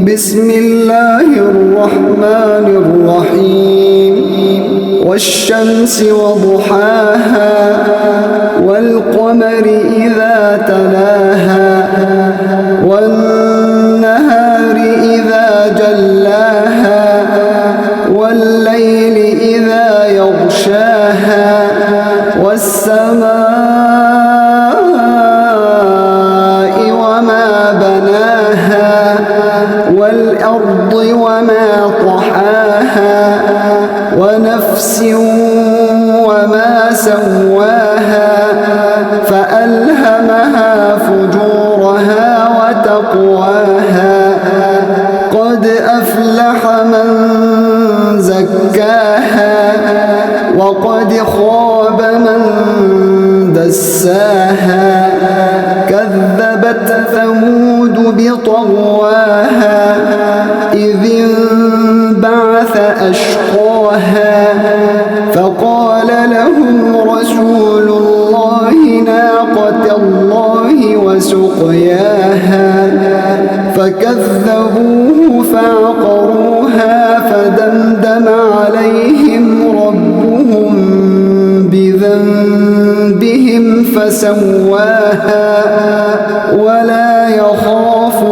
بسم الله الرحمن الرحيم والشمس وضحاها والقمر إذا تلاها والنهار إذا جلاها والليل إذا يغشاها والسماء وما بناها والأرض وما طحاها ونفس وما سواها فألهمها فجورها وتقواها قد أفلح من زكاها وقد خاب من دساها كذبت ثمود بطغواها إذ انبعث أشقاها فقال لهم رسول الله ناقة الله وسقياها فكذبوه فعقروها فدمدم عليهم ربهم بذنبهم فسواها ولا يخاف